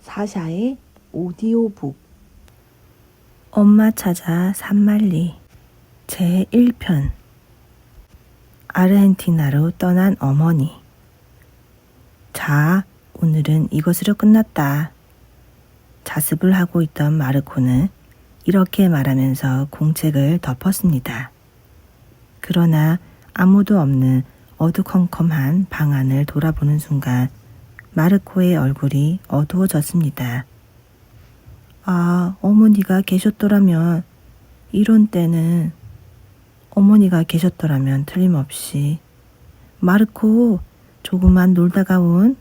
사샤의 오디오북. 엄마 찾아 산말리 제1편. 아르헨티나로 떠난 어머니. 자, 오늘은 이것으로 끝났다. 자습을 하고 있던 마르코는 이렇게 말하면서 공책을 덮었습니다. 그러나 아무도 없는 어두컴컴한 방 안을 돌아보는 순간 마르코의 얼굴이 어두워졌습니다. 아, 어머니가 계셨더라면, 이런 때는 어머니가 계셨더라면 틀림없이 마르코, 조금만 놀다가 온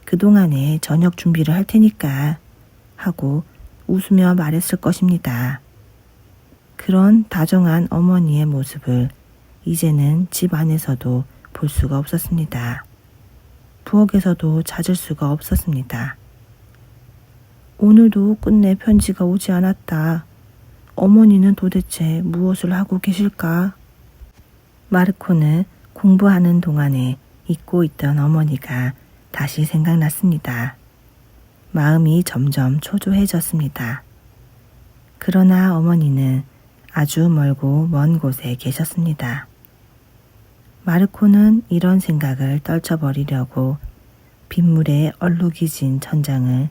그동안에 저녁 준비를 할 테니까 하고 웃으며 말했을 것입니다. 그런 다정한 어머니의 모습을 이제는 집 안에서도 볼 수가 없었습니다. 부엌에서도 찾을 수가 없었습니다. 오늘도 끝내 편지가 오지 않았다. 어머니는 도대체 무엇을 하고 계실까? 마르코는 공부하는 동안에 잊고 있던 어머니가 다시 생각났습니다. 마음이 점점 초조해졌습니다. 그러나 어머니는 아주 멀고 먼 곳에 계셨습니다. 마르코는 이런 생각을 떨쳐버리려고 빗물에 얼룩이 진 천장을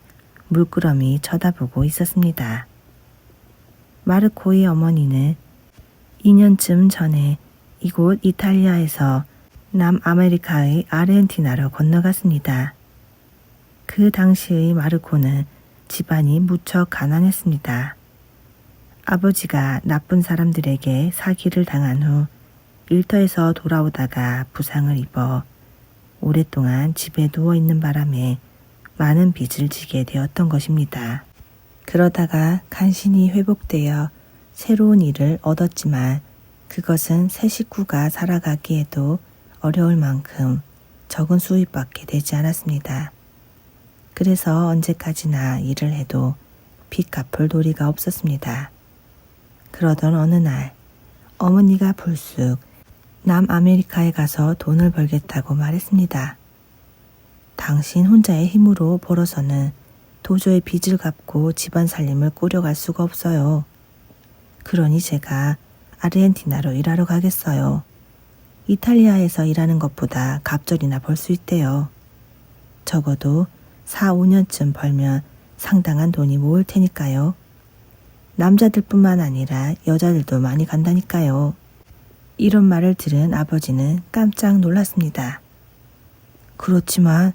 물끄러미 쳐다보고 있었습니다. 마르코의 어머니는 2년쯤 전에 이곳 이탈리아에서 남아메리카의 아르헨티나로 건너갔습니다. 그 당시의 마르코는 집안이 무척 가난했습니다. 아버지가 나쁜 사람들에게 사기를 당한 후 일터에서 돌아오다가 부상을 입어 오랫동안 집에 누워있는 바람에 많은 빚을 지게 되었던 것입니다. 그러다가 간신히 회복되어 새로운 일을 얻었지만 그것은 새 식구가 살아가기에도 어려울 만큼 적은 수입밖에 되지 않았습니다. 그래서 언제까지나 일을 해도 빚 갚을 도리가 없었습니다. 그러던 어느 날 어머니가 불쑥 남아메리카에 가서 돈을 벌겠다고 말했습니다. 당신 혼자의 힘으로 벌어서는 도저히 빚을 갚고 집안 살림을 꾸려갈 수가 없어요. 그러니 제가 아르헨티나로 일하러 가겠어요. 이탈리아에서 일하는 것보다 갑절이나 벌 수 있대요. 적어도 4, 5년쯤 벌면 상당한 돈이 모을 테니까요. 남자들뿐만 아니라 여자들도 많이 간다니까요. 이런 말을 들은 아버지는 깜짝 놀랐습니다. 그렇지만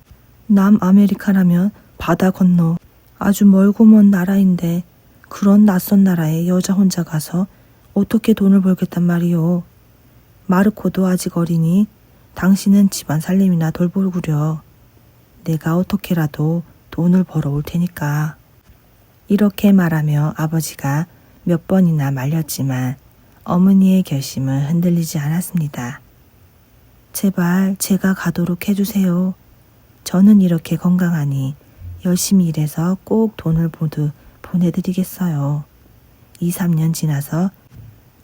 남아메리카라면 바다 건너 아주 멀고 먼 나라인데 그런 낯선 나라에 여자 혼자 가서 어떻게 돈을 벌겠단 말이오. 마르코도 아직 어리니 당신은 집안 살림이나 돌보구려. 내가 어떻게라도 돈을 벌어올 테니까. 이렇게 말하며 아버지가 몇 번이나 말렸지만 어머니의 결심은 흔들리지 않았습니다. 제발 제가 가도록 해주세요. 저는 이렇게 건강하니 열심히 일해서 꼭 돈을 모두 보내드리겠어요. 2, 3년 지나서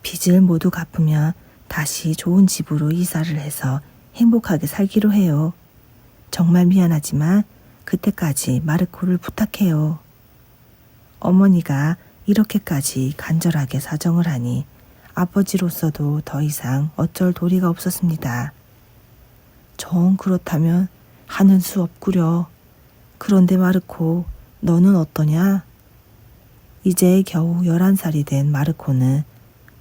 빚을 모두 갚으면 다시 좋은 집으로 이사를 해서 행복하게 살기로 해요. 정말 미안하지만 그때까지 마르코를 부탁해요. 어머니가 이렇게까지 간절하게 사정을 하니 아버지로서도 더 이상 어쩔 도리가 없었습니다. 정 그렇다면 하는 수 없구려. 그런데 마르코, 너는 어떠냐? 이제 겨우 11살이 된 마르코는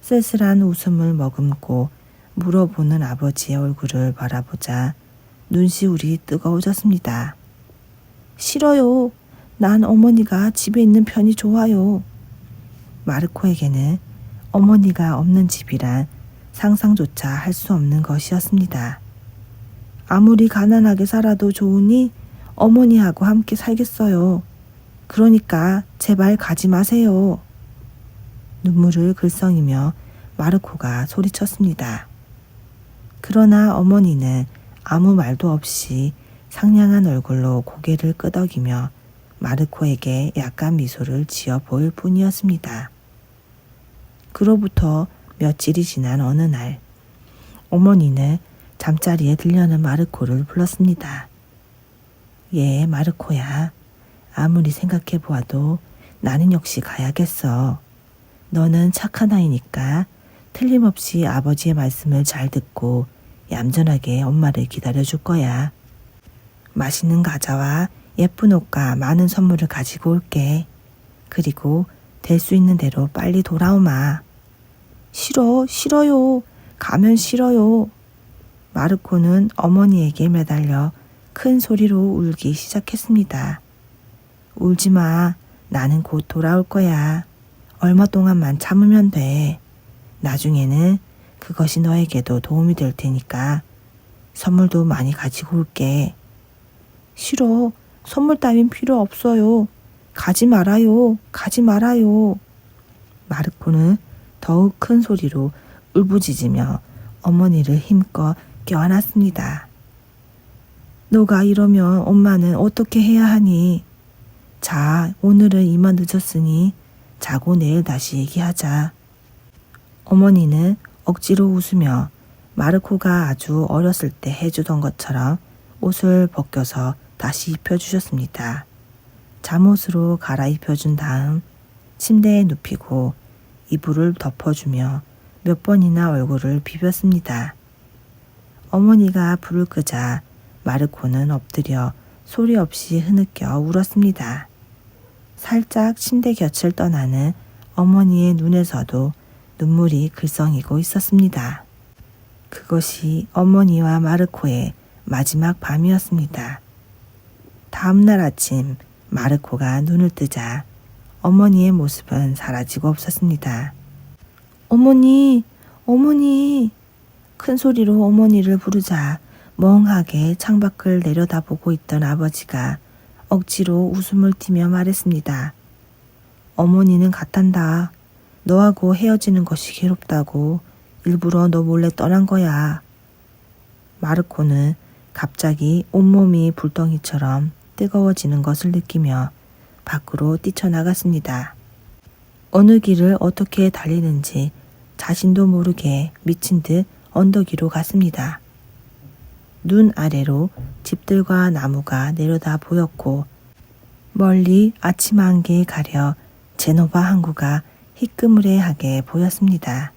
쓸쓸한 웃음을 머금고 물어보는 아버지의 얼굴을 바라보자 눈시울이 뜨거워졌습니다. 싫어요. 난 어머니가 집에 있는 편이 좋아요. 마르코에게는 어머니가 없는 집이란 상상조차 할 수 없는 것이었습니다. 아무리 가난하게 살아도 좋으니 어머니하고 함께 살겠어요. 그러니까 제발 가지 마세요. 눈물을 글썽이며 마르코가 소리쳤습니다. 그러나 어머니는 아무 말도 없이 상냥한 얼굴로 고개를 끄덕이며 마르코에게 약간 미소를 지어 보일 뿐이었습니다. 그로부터 며칠이 지난 어느 날 어머니는 잠자리에 들려는 마르코를 불렀습니다. 예, 마르코야. 아무리 생각해 보아도 나는 역시 가야겠어. 너는 착한 아이니까 틀림없이 아버지의 말씀을 잘 듣고 얌전하게 엄마를 기다려줄 거야. 맛있는 과자와 예쁜 옷과 많은 선물을 가지고 올게. 그리고 될 수 있는 대로 빨리 돌아오마. 싫어요. 가면 싫어요. 마르코는 어머니에게 매달려 큰 소리로 울기 시작했습니다. 울지 마. 나는 곧 돌아올 거야. 얼마 동안만 참으면 돼. 나중에는 그것이 너에게도 도움이 될 테니까 선물도 많이 가지고 올게. 싫어. 선물 따윈 필요 없어요. 가지 말아요. 마르코는 더욱 큰 소리로 울부짖으며 어머니를 힘껏 껴안았습니다. 너가 이러면 엄마는 어떻게 해야 하니? 자, 오늘은 이만 늦었으니 자고 내일 다시 얘기하자. 어머니는 억지로 웃으며 마르코가 아주 어렸을 때 해주던 것처럼 옷을 벗겨서 다시 입혀주셨습니다. 잠옷으로 갈아입혀준 다음 침대에 눕히고 이불을 덮어주며 몇 번이나 얼굴을 비볐습니다. 어머니가 불을 끄자 마르코는 엎드려 소리 없이 흐느껴 울었습니다. 살짝 침대 곁을 떠나는 어머니의 눈에서도 눈물이 글썽이고 있었습니다. 그것이 어머니와 마르코의 마지막 밤이었습니다. 다음 날 아침 마르코가 눈을 뜨자 어머니의 모습은 사라지고 없었습니다. 어머니! 큰 소리로 어머니를 부르자 멍하게 창밖을 내려다보고 있던 아버지가 억지로 웃음을 띠며 말했습니다. 어머니는 같단다. 너하고 헤어지는 것이 괴롭다고 일부러 너 몰래 떠난 거야. 마르코는 갑자기 온몸이 불덩이처럼 뜨거워지는 것을 느끼며 밖으로 뛰쳐나갔습니다. 어느 길을 어떻게 달리는지 자신도 모르게 미친 듯 언덕 위로 갔습니다. 눈 아래로 집들과 나무가 내려다 보였고 멀리 아침 안개에 가려 제노바 항구가 희끄무레하게 보였습니다.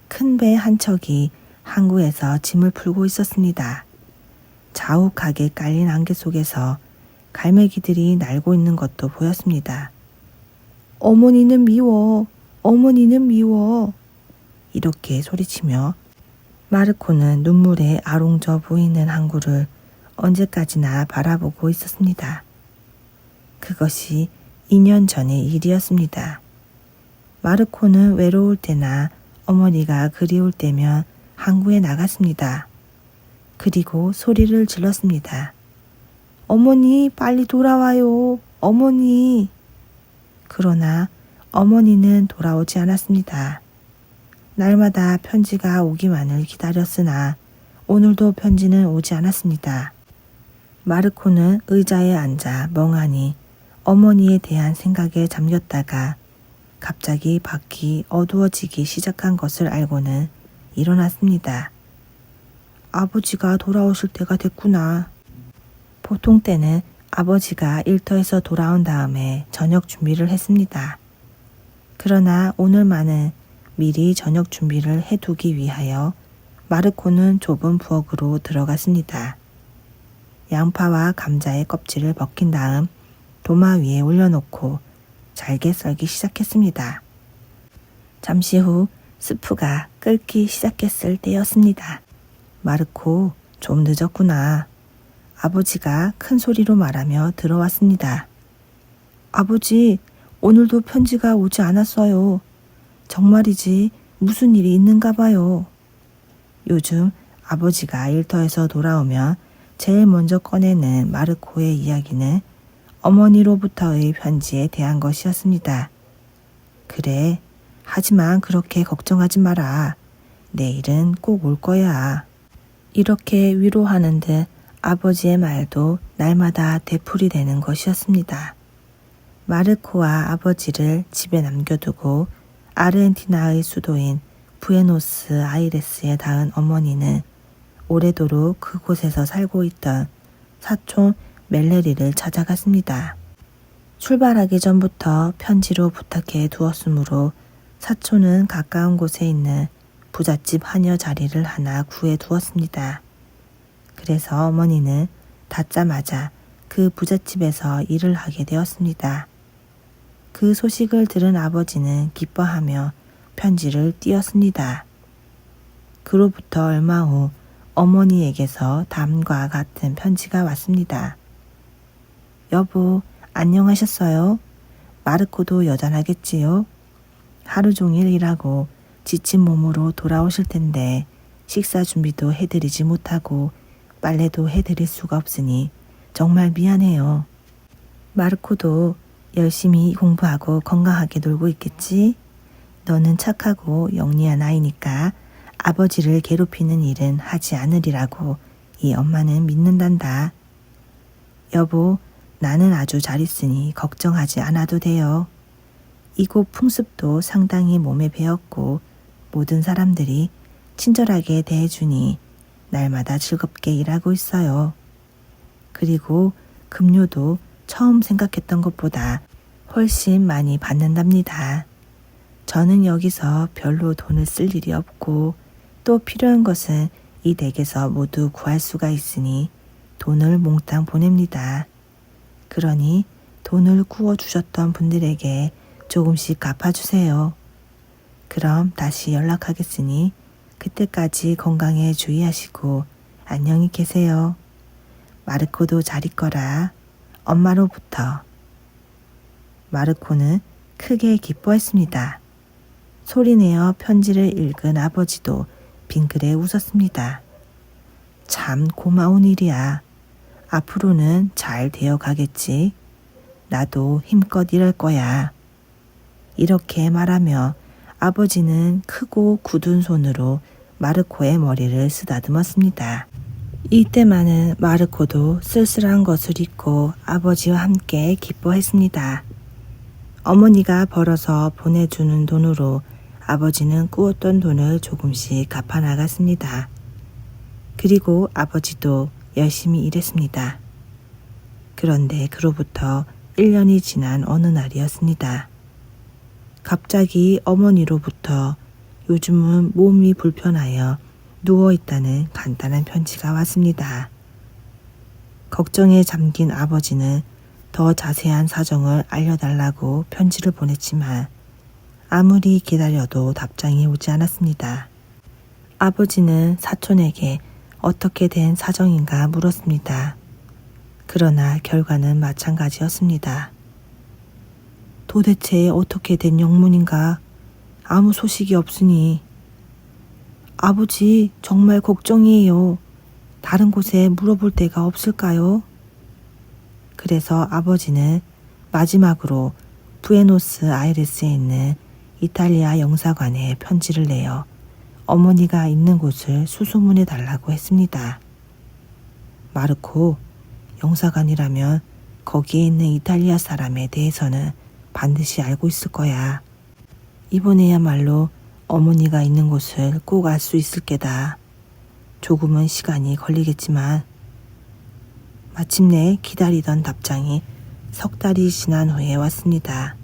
큰 배 한 척이 항구에서 짐을 풀고 있었습니다. 자욱하게 깔린 안개 속에서 갈매기들이 날고 있는 것도 보였습니다. 어머니는 미워. 이렇게 소리치며 마르코는 눈물에 아롱져 보이는 항구를 언제까지나 바라보고 있었습니다. 그것이 2년 전의 일이었습니다. 마르코는 외로울 때나 어머니가 그리울 때면 항구에 나갔습니다. 그리고 소리를 질렀습니다. 어머니, 빨리 돌아와요. 어머니. 그러나 어머니는 돌아오지 않았습니다. 날마다 편지가 오기만을 기다렸으나 오늘도 편지는 오지 않았습니다. 마르코는 의자에 앉아 멍하니 어머니에 대한 생각에 잠겼다가 갑자기 밖이 어두워지기 시작한 것을 알고는 일어났습니다. 아버지가 돌아오실 때가 됐구나. 보통 때는 아버지가 일터에서 돌아온 다음에 저녁 준비를 했습니다. 그러나 오늘만은 미리 저녁 준비를 해두기 위하여 마르코는 좁은 부엌으로 들어갔습니다. 양파와 감자의 껍질을 벗긴 다음 도마 위에 올려놓고 잘게 썰기 시작했습니다. 잠시 후 스프가 끓기 시작했을 때였습니다. 마르코, 좀 늦었구나. 아버지가 큰 소리로 말하며 들어왔습니다. 아버지, 오늘도 편지가 오지 않았어요. 정말이지 무슨 일이 있는가 봐요. 요즘 아버지가 일터에서 돌아오면 제일 먼저 꺼내는 마르코의 이야기는 어머니로부터의 편지에 대한 것이었습니다. 그래, 하지만 그렇게 걱정하지 마라. 내일은 꼭 올 거야. 이렇게 위로하는 듯 아버지의 말도 날마다 되풀이 되는 것이었습니다. 마르코와 아버지를 집에 남겨두고 아르헨티나의 수도인 부에노스 아이레스에 닿은 어머니는 오래도록 그곳에서 살고 있던 사촌 멜레리를 찾아갔습니다. 출발하기 전부터 편지로 부탁해 두었으므로 사촌은 가까운 곳에 있는 부잣집 하녀 자리를 하나 구해 두었습니다. 그래서 어머니는 닫자마자 그 부잣집에서 일을 하게 되었습니다. 그 소식을 들은 아버지는 기뻐하며 편지를 띄었습니다. 그로부터 얼마 후 어머니에게서 다음과 같은 편지가 왔습니다. 여보, 안녕하셨어요? 마르코도 여전하겠지요? 하루 종일 일하고 지친 몸으로 돌아오실 텐데 식사 준비도 해드리지 못하고 빨래도 해드릴 수가 없으니 정말 미안해요. 마르코도 열심히 공부하고 건강하게 놀고 있겠지? 너는 착하고 영리한 아이니까 아버지를 괴롭히는 일은 하지 않으리라고 이 엄마는 믿는단다. 여보, 나는 아주 잘 있으니 걱정하지 않아도 돼요. 이곳 풍습도 상당히 몸에 배었고 모든 사람들이 친절하게 대해주니 날마다 즐겁게 일하고 있어요. 그리고 급료도 처음 생각했던 것보다 훨씬 많이 받는답니다. 저는 여기서 별로 돈을 쓸 일이 없고 또 필요한 것은 이 댁에서 모두 구할 수가 있으니 돈을 몽땅 보냅니다. 그러니 돈을 구워주셨던 분들에게 조금씩 갚아주세요. 그럼 다시 연락하겠으니 그때까지 건강에 주의하시고 안녕히 계세요. 마르코도 잘 있거라. 엄마로부터. 마르코는 크게 기뻐했습니다. 소리내어 편지를 읽은 아버지도 빙그레 웃었습니다. 참 고마운 일이야. 앞으로는 잘 되어 가겠지. 나도 힘껏 일할 거야. 이렇게 말하며 아버지는 크고 굳은 손으로 마르코의 머리를 쓰다듬었습니다. 이때만은 마르코도 쓸쓸한 것을 잊고 아버지와 함께 기뻐했습니다. 어머니가 벌어서 보내주는 돈으로 아버지는 꾸었던 돈을 조금씩 갚아나갔습니다. 그리고 아버지도 열심히 일했습니다. 그런데 그로부터 1년이 지난 어느 날이었습니다. 갑자기 어머니로부터 요즘은 몸이 불편하여 누워있다는 간단한 편지가 왔습니다. 걱정에 잠긴 아버지는 더 자세한 사정을 알려달라고 편지를 보냈지만 아무리 기다려도 답장이 오지 않았습니다. 아버지는 사촌에게 어떻게 된 사정인가 물었습니다. 그러나 결과는 마찬가지였습니다. 도대체 어떻게 된 영문인가? 아무 소식이 없으니. 아버지, 정말 걱정이에요. 다른 곳에 물어볼 데가 없을까요? 그래서 아버지는 마지막으로 부에노스 아이레스에 있는 이탈리아 영사관에 편지를 내어 어머니가 있는 곳을 수소문해 달라고 했습니다. 마르코, 영사관이라면 거기에 있는 이탈리아 사람에 대해서는 반드시 알고 있을 거야. 이번에야말로 어머니가 있는 곳을 꼭 알 수 있을 게다. 조금은 시간이 걸리겠지만 마침내 기다리던 답장이 석 달이 지난 후에 왔습니다.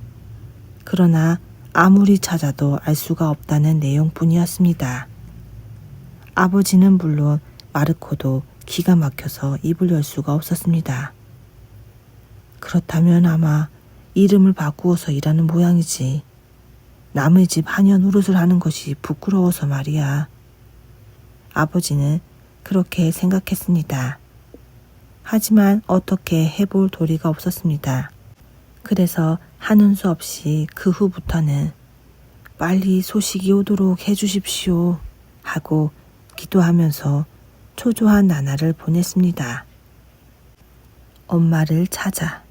그러나 아무리 찾아도 알 수가 없다는 내용뿐이었습니다. 아버지는 물론 마르코도 기가 막혀서 입을 열 수가 없었습니다. 그렇다면 아마 이름을 바꾸어서 일하는 모양이지. 남의 집 하녀 노릇을 하는 것이 부끄러워서 말이야. 아버지는 그렇게 생각했습니다. 하지만 어떻게 해볼 도리가 없었습니다. 그래서 하는 수 없이 그 후부터는 빨리 소식이 오도록 해주십시오 하고 기도하면서 초조한 나날을 보냈습니다. 엄마를 찾아.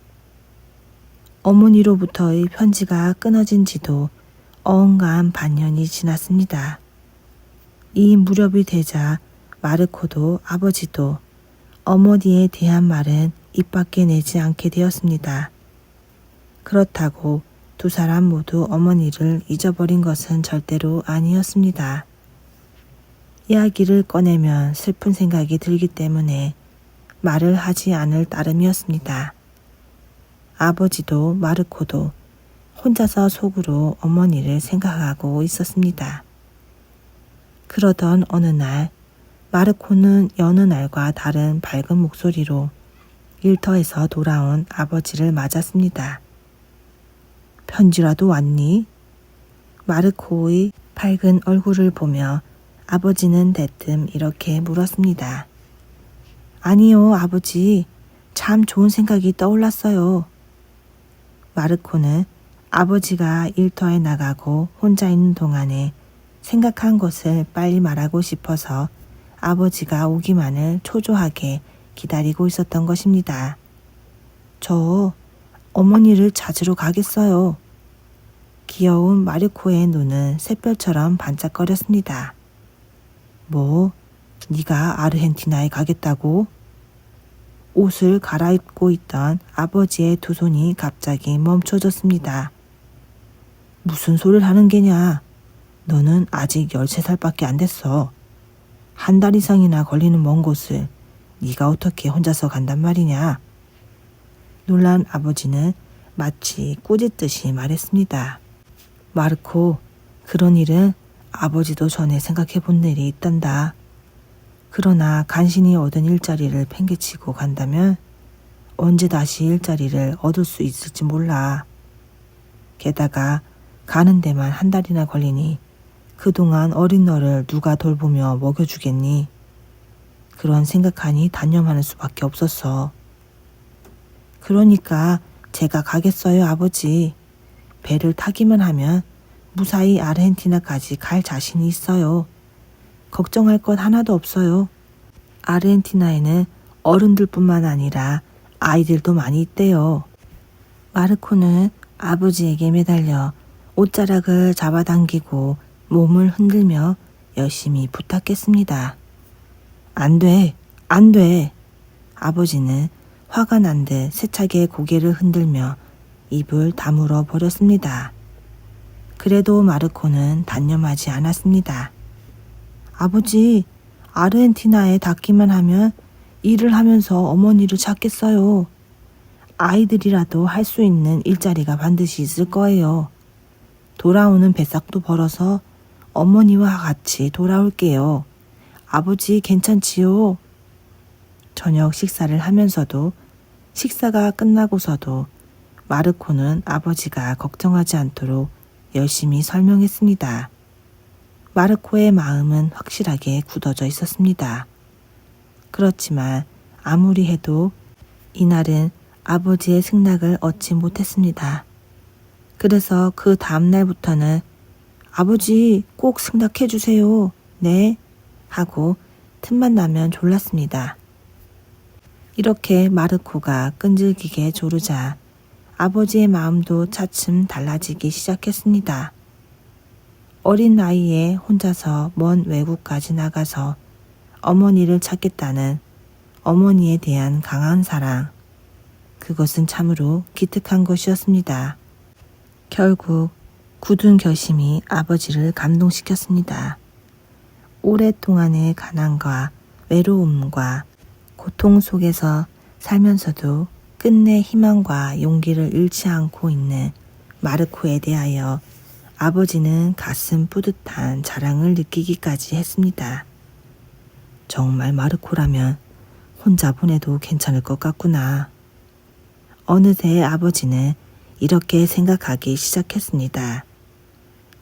어머니로부터의 편지가 끊어진 지도 어언가한 반년이 지났습니다. 이 무렵이 되자 마르코도 아버지도 어머니에 대한 말은 입 밖에 내지 않게 되었습니다. 그렇다고 두 사람 모두 어머니를 잊어버린 것은 절대로 아니었습니다. 이야기를 꺼내면 슬픈 생각이 들기 때문에 말을 하지 않을 따름이었습니다. 아버지도 마르코도 혼자서 속으로 어머니를 생각하고 있었습니다. 그러던 어느 날 마르코는 여느 날과 다른 밝은 목소리로 일터에서 돌아온 아버지를 맞았습니다. 편지라도 왔니? 마르코의 밝은 얼굴을 보며 아버지는 대뜸 이렇게 물었습니다. 아니요, 아버지. 참 좋은 생각이 떠올랐어요. 마르코는 아버지가 일터에 나가고 혼자 있는 동안에 생각한 것을 빨리 말하고 싶어서 아버지가 오기만을 초조하게 기다리고 있었던 것입니다. 저 어머니를 찾으러 가겠어요. 귀여운 마르코의 눈은 샛별처럼 반짝거렸습니다. 뭐, 네가 아르헨티나에 가겠다고? 옷을 갈아입고 있던 아버지의 두 손이 갑자기 멈춰졌습니다. 무슨 소리를 하는 게냐? 너는 아직 13살밖에 안 됐어. 한 달 이상이나 걸리는 먼 곳을 네가 어떻게 혼자서 간단 말이냐? 놀란 아버지는 마치 꾸짖듯이 말했습니다. 마르코, 그런 일은 아버지도 전에 생각해 본 일이 있단다. 그러나 간신히 얻은 일자리를 팽개치고 간다면 언제 다시 일자리를 얻을 수 있을지 몰라. 게다가 가는 데만 한 달이나 걸리니 그동안 어린 너를 누가 돌보며 먹여주겠니? 그런 생각하니 단념하는 수밖에 없었어. 그러니까 제가 가겠어요, 아버지. 배를 타기만 하면 무사히 아르헨티나까지 갈 자신이 있어요. 걱정할 것 하나도 없어요. 아르헨티나에는 어른들뿐만 아니라 아이들도 많이 있대요. 마르코는 아버지에게 매달려 옷자락을 잡아당기고 몸을 흔들며 열심히 부탁했습니다. 안 돼, 안 돼. 아버지는 화가 난 듯 세차게 고개를 흔들며 입을 다물어 버렸습니다. 그래도 마르코는 단념하지 않았습니다. 아버지, 아르헨티나에 닿기만 하면 일을 하면서 어머니를 찾겠어요. 아이들이라도 할 수 있는 일자리가 반드시 있을 거예요. 돌아오는 배삭도 벌어서 어머니와 같이 돌아올게요. 아버지 괜찮지요? 저녁 식사를 하면서도 식사가 끝나고서도 마르코는 아버지가 걱정하지 않도록 열심히 설명했습니다. 마르코의 마음은 확실하게 굳어져 있었습니다. 그렇지만 아무리 해도 이날은 아버지의 승낙을 얻지 못했습니다. 그래서 그 다음 날부터는 아버지 꼭 승낙해 주세요. 네. 하고 틈만 나면 졸랐습니다. 이렇게 마르코가 끈질기게 조르자 아버지의 마음도 차츰 달라지기 시작했습니다. 어린 나이에 혼자서 먼 외국까지 나가서 어머니를 찾겠다는 어머니에 대한 강한 사랑. 그것은 참으로 기특한 것이었습니다. 결국 굳은 결심이 아버지를 감동시켰습니다. 오랫동안의 가난과 외로움과 고통 속에서 살면서도 끝내 희망과 용기를 잃지 않고 있는 마르코에 대하여 아버지는 가슴 뿌듯한 자랑을 느끼기까지 했습니다. 정말 마르코라면 혼자 보내도 괜찮을 것 같구나. 어느새 아버지는 이렇게 생각하기 시작했습니다.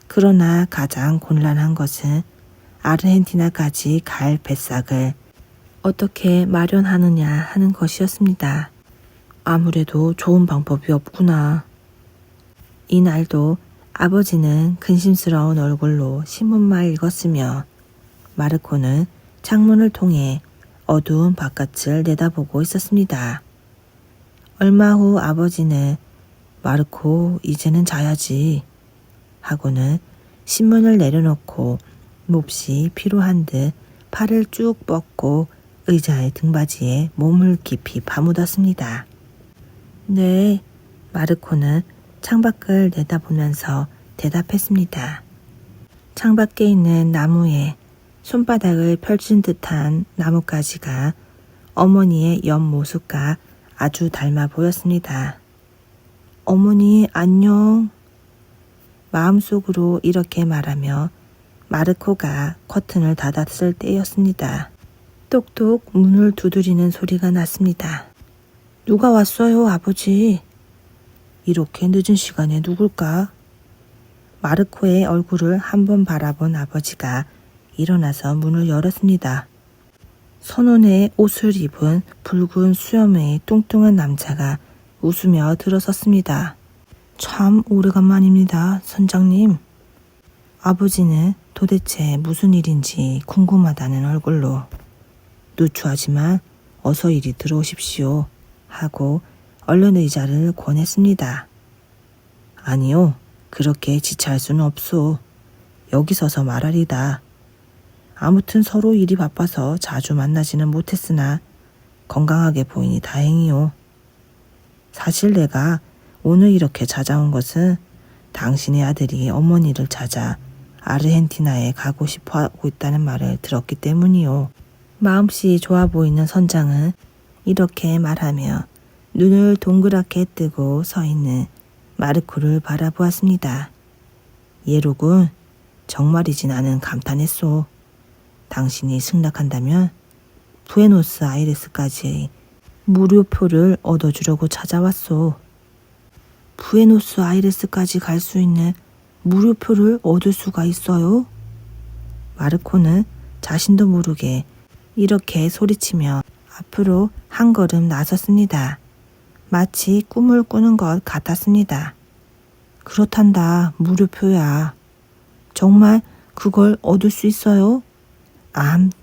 그러나 가장 곤란한 것은 아르헨티나까지 갈 배삭을 어떻게 마련하느냐 하는 것이었습니다. 아무래도 좋은 방법이 없구나. 이날도 아버지는 근심스러운 얼굴로 신문만 읽었으며 마르코는 창문을 통해 어두운 바깥을 내다보고 있었습니다. 얼마 후 아버지는 마르코 이제는 자야지 하고는 신문을 내려놓고 몹시 피로한 듯 팔을 쭉 뻗고 의자의 등받이에 몸을 깊이 파묻었습니다. 네, 마르코는 창밖을 내다보면서 대답했습니다. 창밖에 있는 나무에 손바닥을 펼친 듯한 나뭇가지가 어머니의 옆 모습과 아주 닮아 보였습니다. 어머니 안녕. 마음속으로 이렇게 말하며 마르코가 커튼을 닫았을 때였습니다. 똑똑 문을 두드리는 소리가 났습니다. 누가 왔어요, 아버지? 이렇게 늦은 시간에 누굴까? 마르코의 얼굴을 한번 바라본 아버지가 일어나서 문을 열었습니다. 선원의 옷을 입은 붉은 수염의 뚱뚱한 남자가 웃으며 들어섰습니다. 참 오래간만입니다, 선장님. 아버지는 도대체 무슨 일인지 궁금하다는 얼굴로 누추하지만 어서 이리 들어오십시오 하고 얼른 의자를 권했습니다. 아니요, 그렇게 지체할 수는 없소. 여기 서서 말하리다. 아무튼 서로 일이 바빠서 자주 만나지는 못했으나 건강하게 보이니 다행이요. 사실 내가 오늘 이렇게 찾아온 것은 당신의 아들이 어머니를 찾아 아르헨티나에 가고 싶어 하고 있다는 말을 들었기 때문이요. 마음씨 좋아 보이는 선장은 이렇게 말하며 눈을 동그랗게 뜨고 서 있는 마르코를 바라보았습니다. 예로군, 정말이지 나는 감탄했소. 당신이 승낙한다면 부에노스아이레스까지 무료표를 얻어주려고 찾아왔소. 부에노스아이레스까지 갈 수 있는 무료표를 얻을 수가 있어요? 마르코는 자신도 모르게 이렇게 소리치며 앞으로 한 걸음 나섰습니다. 마치 꿈을 꾸는 것 같았습니다. 그렇단다, 무료표야. 정말 그걸 얻을 수 있어요?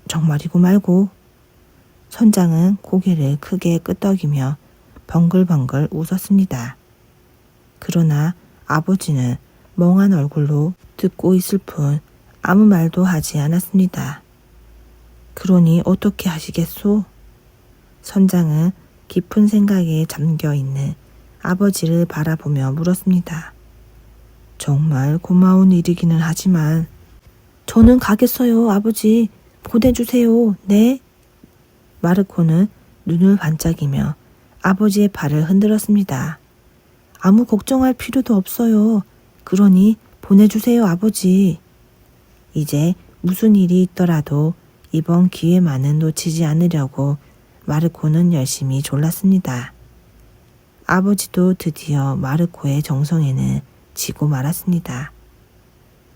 정말이고 말고. 선장은 고개를 크게 끄덕이며 벙글벙글 웃었습니다. 그러나 아버지는 멍한 얼굴로 듣고 있을 뿐 아무 말도 하지 않았습니다. 그러니 어떻게 하시겠소? 선장은 깊은 생각에 잠겨 있는 아버지를 바라보며 물었습니다. 정말 고마운 일이기는 하지만 저는 가겠어요, 아버지. 보내주세요. 네? 마르코는 눈을 반짝이며 아버지의 팔을 흔들었습니다. 아무 걱정할 필요도 없어요. 그러니 보내주세요, 아버지. 이제 무슨 일이 있더라도 이번 기회만은 놓치지 않으려고 마르코는 열심히 졸랐습니다. 아버지도 드디어 마르코의 정성에는 지고 말았습니다.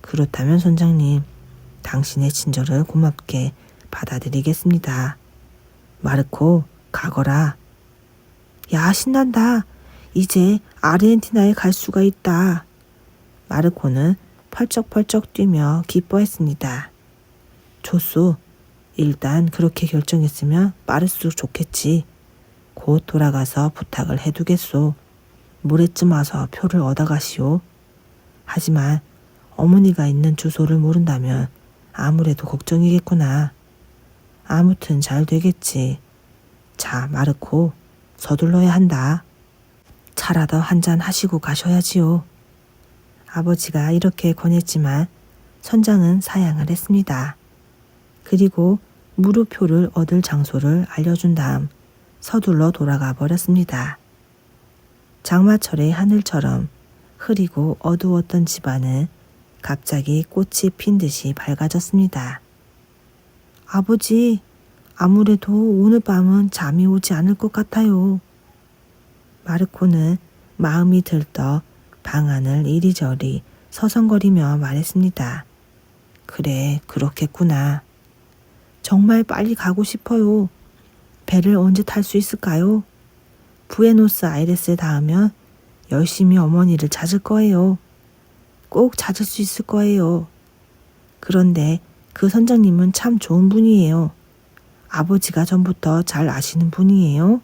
그렇다면 선장님, 당신의 친절을 고맙게 받아들이겠습니다. 마르코, 가거라. 야, 신난다. 이제 아르헨티나에 갈 수가 있다. 마르코는 펄쩍펄쩍 뛰며 기뻐했습니다. 좋소. 일단 그렇게 결정했으면 빠를수록 좋겠지. 곧 돌아가서 부탁을 해두겠소. 모레쯤 와서 표를 얻어가시오. 하지만 어머니가 있는 주소를 모른다면 아무래도 걱정이겠구나. 아무튼 잘 되겠지. 자, 마르코, 서둘러야 한다. 차라도 한잔 하시고 가셔야지요. 아버지가 이렇게 권했지만 선장은 사양을 했습니다. 그리고 무료표를 얻을 장소를 알려준 다음 서둘러 돌아가 버렸습니다. 장마철의 하늘처럼 흐리고 어두웠던 집안은 갑자기 꽃이 핀 듯이 밝아졌습니다. 아버지, 아무래도 오늘 밤은 잠이 오지 않을 것 같아요. 마르코는 마음이 들떠 방 안을 이리저리 서성거리며 말했습니다. 그래, 그렇겠구나. 정말 빨리 가고 싶어요. 배를 언제 탈 수 있을까요? 부에노스아이레스에 닿으면 열심히 어머니를 찾을 거예요. 꼭 찾을 수 있을 거예요. 그런데 그 선장님은 참 좋은 분이에요. 아버지가 전부터 잘 아시는 분이에요?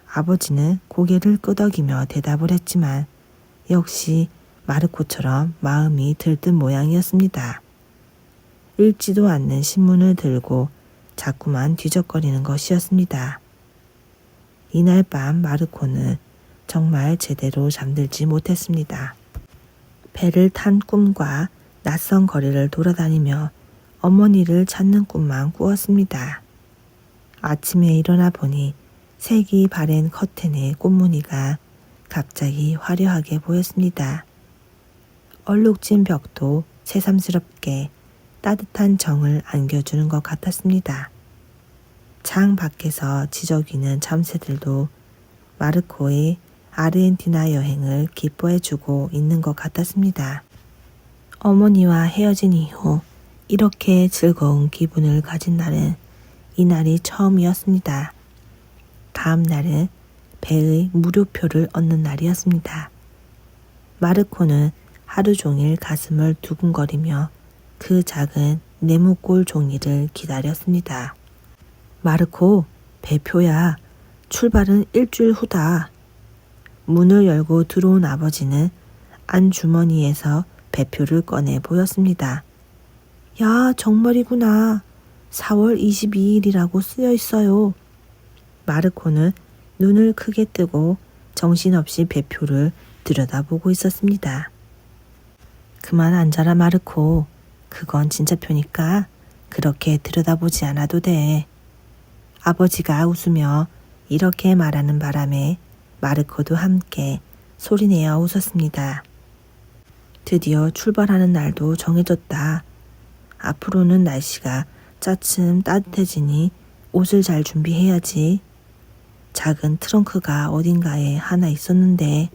아버지는 고개를 끄덕이며 대답을 했지만 역시 마르코처럼 마음이 들뜬 모양이었습니다. 읽지도 않는 신문을 들고 자꾸만 뒤적거리는 것이었습니다. 이날 밤 마르코는 정말 제대로 잠들지 못했습니다. 배를 탄 꿈과 낯선 거리를 돌아다니며 어머니를 찾는 꿈만 꾸었습니다. 아침에 일어나 보니 색이 바랜 커튼의 꽃무늬가 갑자기 화려하게 보였습니다. 얼룩진 벽도 새삼스럽게 따뜻한 정을 안겨주는 것 같았습니다. 장 밖에서 지저귀는 참새들도 마르코의 아르헨티나 여행을 기뻐해주고 있는 것 같았습니다. 어머니와 헤어진 이후 이렇게 즐거운 기분을 가진 날은 이날이 처음이었습니다. 다음 날은 배의 무료표를 얻는 날이었습니다. 마르코는 하루 종일 가슴을 두근거리며 그 작은 네모꼴 종이를 기다렸습니다. 마르코, 배표야. 출발은 일주일 후다. 문을 열고 들어온 아버지는 안주머니에서 배표를 꺼내 보였습니다. 야, 정말이구나. 4월 22일이라고 쓰여 있어요. 마르코는 눈을 크게 뜨고 정신없이 배표를 들여다보고 있었습니다. 그만 앉아라, 마르코. 그건 진짜 표니까 그렇게 들여다보지 않아도 돼. 아버지가 웃으며 이렇게 말하는 바람에 마르코도 함께 소리내어 웃었습니다. 드디어 출발하는 날도 정해졌다. 앞으로는 날씨가 차츰 따뜻해지니 옷을 잘 준비해야지. 작은 트렁크가 어딘가에 하나 있었는데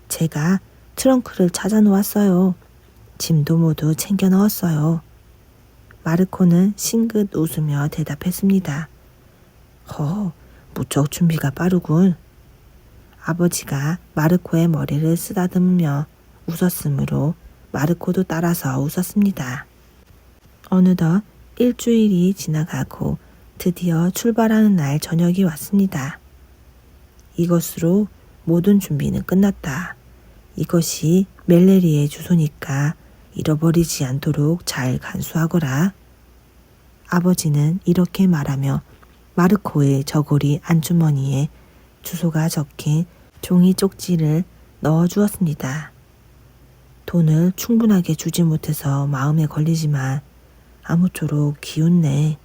제가 트렁크를 찾아 놓았어요. 짐도 모두 챙겨 넣었어요. 마르코는 싱긋 웃으며 대답했습니다. 무척 준비가 빠르군. 아버지가 마르코의 머리를 쓰다듬으며 웃었으므로 마르코도 따라서 웃었습니다. 어느덧 일주일이 지나가고 드디어 출발하는 날 저녁이 왔습니다. 이것으로 모든 준비는 끝났다. 이것이 멜레리의 주소니까 잃어버리지 않도록 잘 간수하거라. 아버지는 이렇게 말하며 마르코의 저고리 안주머니에 주소가 적힌 종이 쪽지를 넣어주었습니다. 돈을 충분하게 주지 못해서 마음에 걸리지만 아무쪼록 기운내.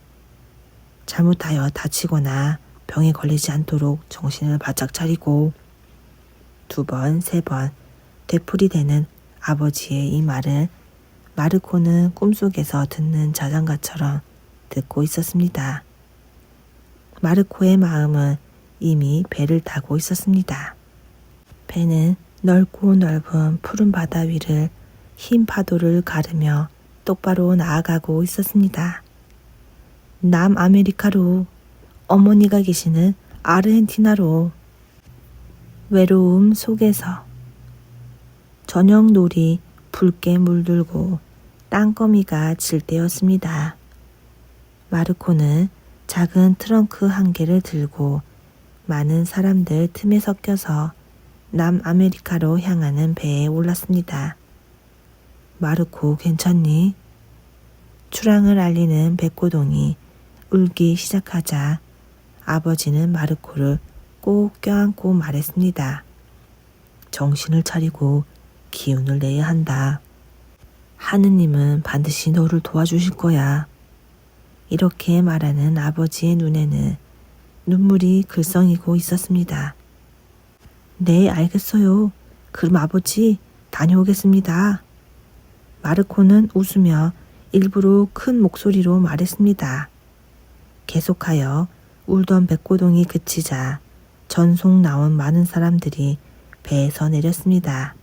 잘못하여 다치거나 병에 걸리지 않도록 정신을 바짝 차리고. 2번, 3번 되풀이되는 아버지의 이 말을 마르코는 꿈속에서 듣는 자장가처럼 듣고 있었습니다. 마르코의 마음은 이미 배를 타고 있었습니다. 배는 넓고 넓은 푸른 바다 위를 흰 파도를 가르며 똑바로 나아가고 있었습니다. 남아메리카로, 어머니가 계시는 아르헨티나로. 외로움 속에서 저녁 놀이 붉게 물들고 땅거미가 질 때였습니다. 마르코는 작은 트렁크 한 개를 들고 많은 사람들 틈에 섞여서 남아메리카로 향하는 배에 올랐습니다. 마르코, 괜찮니? 출항을 알리는 백고동이 울기 시작하자 아버지는 마르코를 꼭 껴안고 말했습니다. 정신을 차리고 기운을 내야 한다. 하느님은 반드시 너를 도와주실 거야. 이렇게 말하는 아버지의 눈에는 눈물이 글썽이고 있었습니다. 네, 알겠어요. 그럼 아버지, 다녀오겠습니다. 마르코는 웃으며 일부러 큰 목소리로 말했습니다. 계속하여 울던 백고동이 그치자 전속 나온 많은 사람들이 배에서 내렸습니다.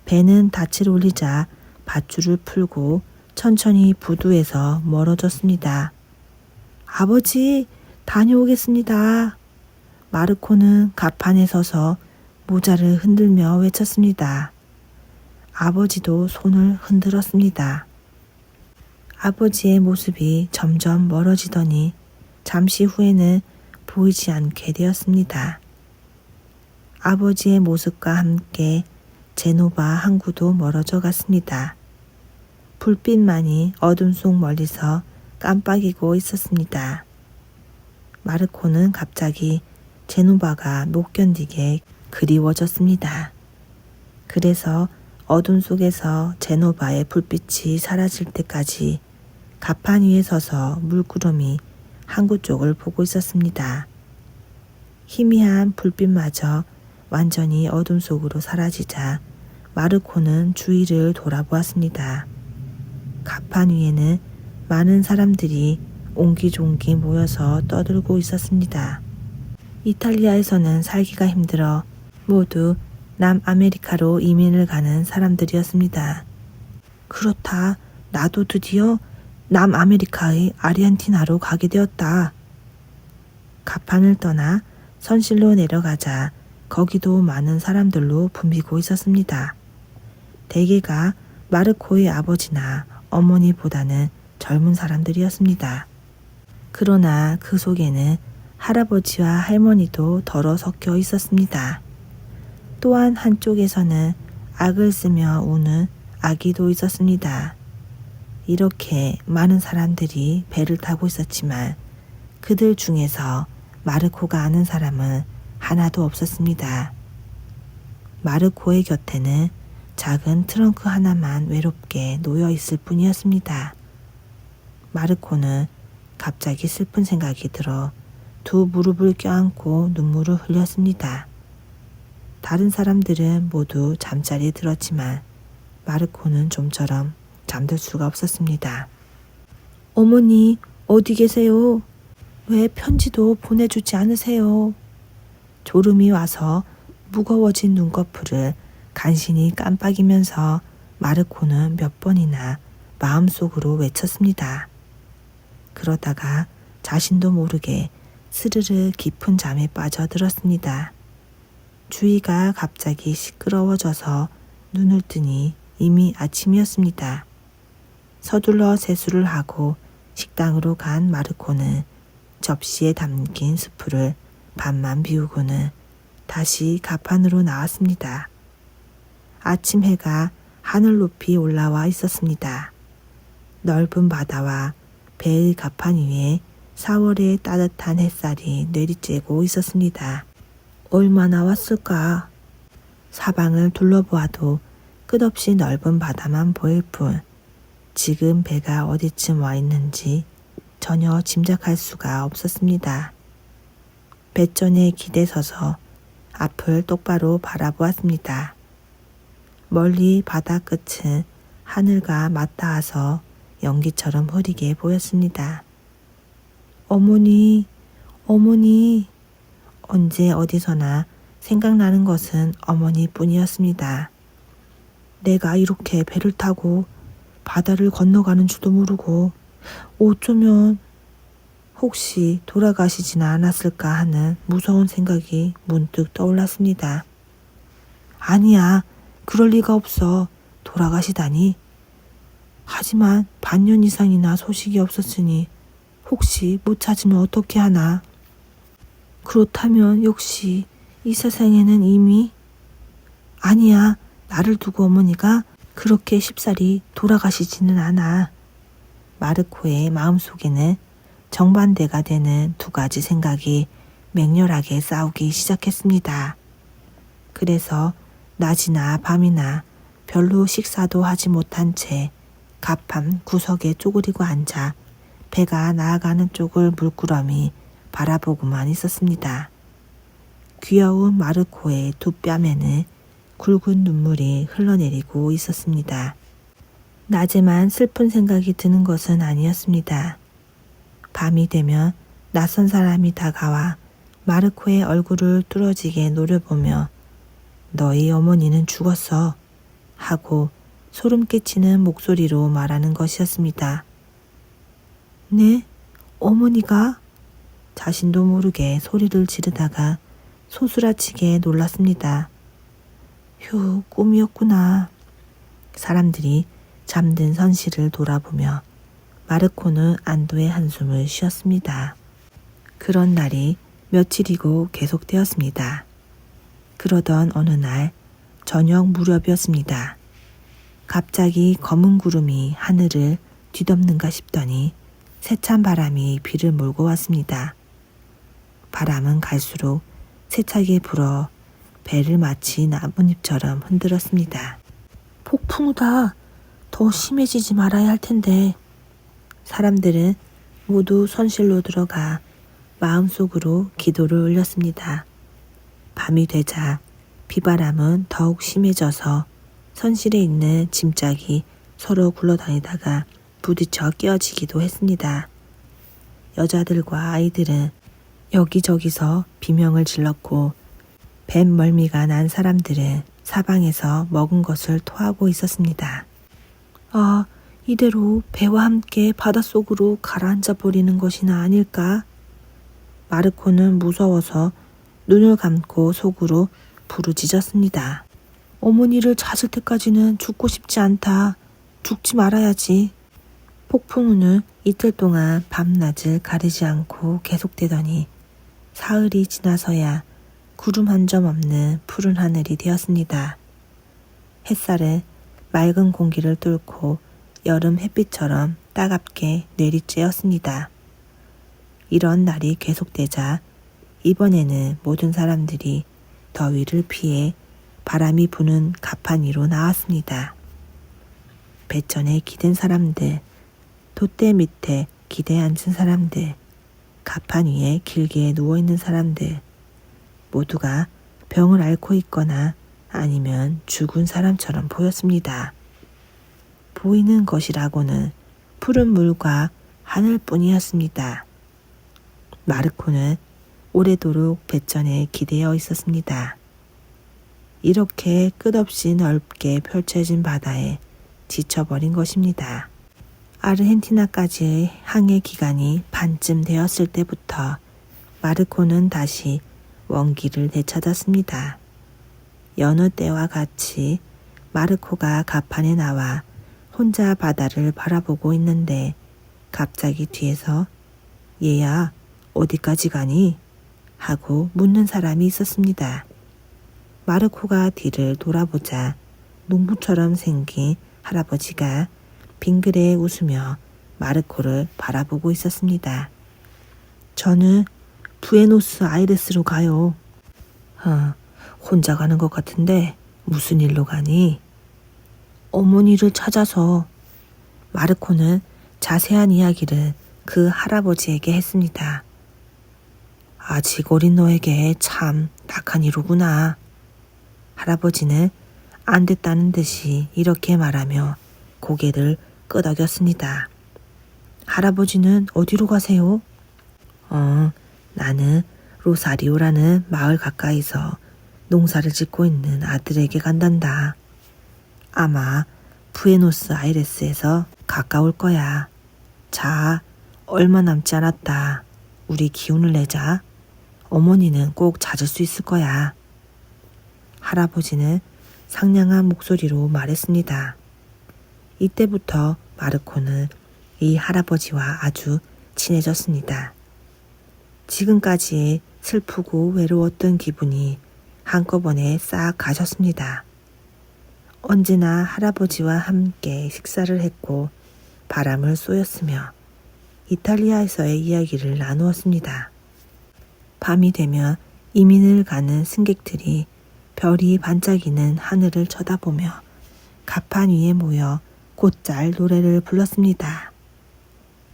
배는 닻을 올리자 밧줄을 풀고 천천히 부두에서 멀어졌습니다. 아버지, 다녀오겠습니다. 마르코는 갑판에 서서 모자를 흔들며 외쳤습니다. 아버지도 손을 흔들었습니다. 아버지의 모습이 점점 멀어지더니 잠시 후에는 보이지 않게 되었습니다. 아버지의 모습과 함께 제노바 항구도 멀어져 갔습니다. 불빛만이 어둠 속 멀리서 깜빡이고 있었습니다. 마르코는 갑자기 제노바가 못 견디게 그리워졌습니다. 그래서 어둠 속에서 제노바의 불빛이 사라질 때까지 갑판 위에 서서 물구름이 항구 쪽을 보고 있었습니다. 희미한 불빛마저 완전히 어둠 속으로 사라지자 마르코는 주위를 돌아보았습니다. 갑판 위에는 많은 사람들이 옹기종기 모여서 떠들고 있었습니다. 이탈리아에서는 살기가 힘들어 모두 남아메리카로 이민을 가는 사람들이었습니다. 그렇다. 나도 드디어 남아메리카의 아르헨티나로 가게 되었다. 갑판을 떠나 선실로 내려가자 거기도 많은 사람들로 붐비고 있었습니다. 대개가 마르코의 아버지나 어머니보다는 젊은 사람들이었습니다. 그러나 그 속에는 할아버지와 할머니도 덜어 섞여 있었습니다. 또한 한쪽에서는 악을 쓰며 우는 아기도 있었습니다. 이렇게 많은 사람들이 배를 타고 있었지만 그들 중에서 마르코가 아는 사람은 하나도 없었습니다. 마르코의 곁에는 작은 트렁크 하나만 외롭게 놓여 있을 뿐이었습니다. 마르코는 갑자기 슬픈 생각이 들어 두 무릎을 껴안고 눈물을 흘렸습니다. 다른 사람들은 모두 잠자리에 들었지만 마르코는 좀처럼 잠들 수가 없었습니다. 어머니, 어디 계세요? 왜 편지도 보내주지 않으세요? 졸음이 와서 무거워진 눈꺼풀을 간신히 깜빡이면서 마르코는 몇 번이나 마음속으로 외쳤습니다. 그러다가 자신도 모르게 스르르 깊은 잠에 빠져들었습니다. 주위가 갑자기 시끄러워져서 눈을 뜨니 이미 아침이었습니다. 서둘러 세수를 하고 식당으로 간 마르코는 접시에 담긴 스프를 반만 비우고는 다시 갑판으로 나왔습니다. 아침 해가 하늘 높이 올라와 있었습니다. 넓은 바다와 배의 갑판 위에 4월의 따뜻한 햇살이 내리쬐고 있었습니다. 얼마나 왔을까? 사방을 둘러보아도 끝없이 넓은 바다만 보일 뿐 지금 배가 어디쯤 와 있는지 전혀 짐작할 수가 없었습니다. 뱃전에 기대서서 앞을 똑바로 바라보았습니다. 멀리 바다 끝은 하늘과 맞닿아서 연기처럼 흐리게 보였습니다. 어머니, 어머니. 언제 어디서나 생각나는 것은 어머니뿐이었습니다. 내가 이렇게 배를 타고 바다를 건너가는 줄도 모르고 어쩌면 혹시 돌아가시지는 않았을까 하는 무서운 생각이 문득 떠올랐습니다. 아니야, 그럴 리가 없어. 돌아가시다니. 하지만 반년 이상이나 소식이 없었으니 혹시 못 찾으면 어떻게 하나. 그렇다면 역시 이 세상에는 이미 아니야. 나를 두고 어머니가 그렇게 쉽사리 돌아가시지는 않아. 마르코의 마음속에는 정반대가 되는 두 가지 생각이 맹렬하게 싸우기 시작했습니다. 그래서 낮이나 밤이나 별로 식사도 하지 못한 채 갑판 구석에 쪼그리고 앉아 배가 나아가는 쪽을 물끄러미 바라보고만 있었습니다. 귀여운 마르코의 두 뺨에는 굵은 눈물이 흘러내리고 있었습니다. 낮에만 슬픈 생각이 드는 것은 아니었습니다. 밤이 되면 낯선 사람이 다가와 마르코의 얼굴을 뚫어지게 노려보며 너희 어머니는 죽었어 하고 소름 끼치는 목소리로 말하는 것이었습니다. 네? 어머니가? 자신도 모르게 소리를 지르다가 소스라치게 놀랐습니다. 휴, 꿈이었구나. 사람들이 잠든 선실을 돌아보며 마르코는 안도의 한숨을 쉬었습니다. 그런 날이 며칠이고 계속되었습니다. 그러던 어느 날 저녁 무렵이었습니다. 갑자기 검은 구름이 하늘을 뒤덮는가 싶더니 세찬 바람이 비를 몰고 왔습니다. 바람은 갈수록 세차게 불어 배를 마치 나뭇잎처럼 흔들었습니다. 폭풍우다. 더 심해지지 말아야 할 텐데. 사람들은 모두 선실로 들어가 마음속으로 기도를 올렸습니다. 밤이 되자 비바람은 더욱 심해져서 선실에 있는 짐짝이 서로 굴러다니다가 부딪혀 끼어지기도 했습니다. 여자들과 아이들은 여기저기서 비명을 질렀고 뱃멀미가 난 사람들은 사방에서 먹은 것을 토하고 있었습니다. 아, 이대로 배와 함께 바닷속으로 가라앉아 버리는 것이나 아닐까? 마르코는 무서워서 눈을 감고 속으로 부르짖었습니다. 어머니를 찾을 때까지는 죽고 싶지 않다. 죽지 말아야지. 폭풍우는 이틀 동안 밤낮을 가리지 않고 계속되더니 사흘이 지나서야 구름 한 점 없는 푸른 하늘이 되었습니다. 햇살은 맑은 공기를 뚫고 여름 햇빛처럼 따갑게 내리쬐었습니다. 이런 날이 계속되자 이번에는 모든 사람들이 더위를 피해 바람이 부는 가판 위로 나왔습니다. 배전에 기댄 사람들, 돛대 밑에 기대에 앉은 사람들, 가판 위에 길게 누워있는 사람들, 모두가 병을 앓고 있거나 아니면 죽은 사람처럼 보였습니다. 보이는 것이라고는 푸른 물과 하늘뿐이었습니다. 마르코는 오래도록 배전에 기대어 있었습니다. 이렇게 끝없이 넓게 펼쳐진 바다에 지쳐버린 것입니다. 아르헨티나까지의 항해 기간이 반쯤 되었을 때부터 마르코는 다시 원기를 되찾았습니다. 여느 때와 같이 마르코가 갑판에 나와 혼자 바다를 바라보고 있는데 갑자기 뒤에서 얘야 어디까지 가니? 하고 묻는 사람이 있었습니다. 마르코가 뒤를 돌아보자 농부처럼 생긴 할아버지가 빙그레 웃으며 마르코를 바라보고 있었습니다. 저는 부에노스 아이레스로 가요. 혼자 가는 것 같은데 무슨 일로 가니? 어머니를 찾아서. 마르코는 자세한 이야기를 그 할아버지에게 했습니다. 아직 어린 너에게 참 낙한 이로구나. 할아버지는 안 됐다는 듯이 이렇게 말하며 고개를 끄덕였습니다. 할아버지는 어디로 가세요? 나는 로사리오라는 마을 가까이서 농사를 짓고 있는 아들에게 간단다. 아마 부에노스 아이레스에서 가까울 거야. 자, 얼마 남지 않았다. 우리 기운을 내자. 어머니는 꼭 찾을 수 있을 거야. 할아버지는 상냥한 목소리로 말했습니다. 이때부터 마르코는 이 할아버지와 아주 친해졌습니다. 지금까지 슬프고 외로웠던 기분이 한꺼번에 싹 가셨습니다. 언제나 할아버지와 함께 식사를 했고 바람을 쏘였으며 이탈리아에서의 이야기를 나누었습니다. 밤이 되면 이민을 가는 승객들이 별이 반짝이는 하늘을 쳐다보며 가판 위에 모여 곧잘 노래를 불렀습니다.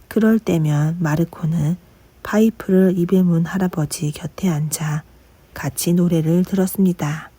그럴 때면 마르코는 파이프를 입에 문 할아버지 곁에 앉아 같이 노래를 들었습니다.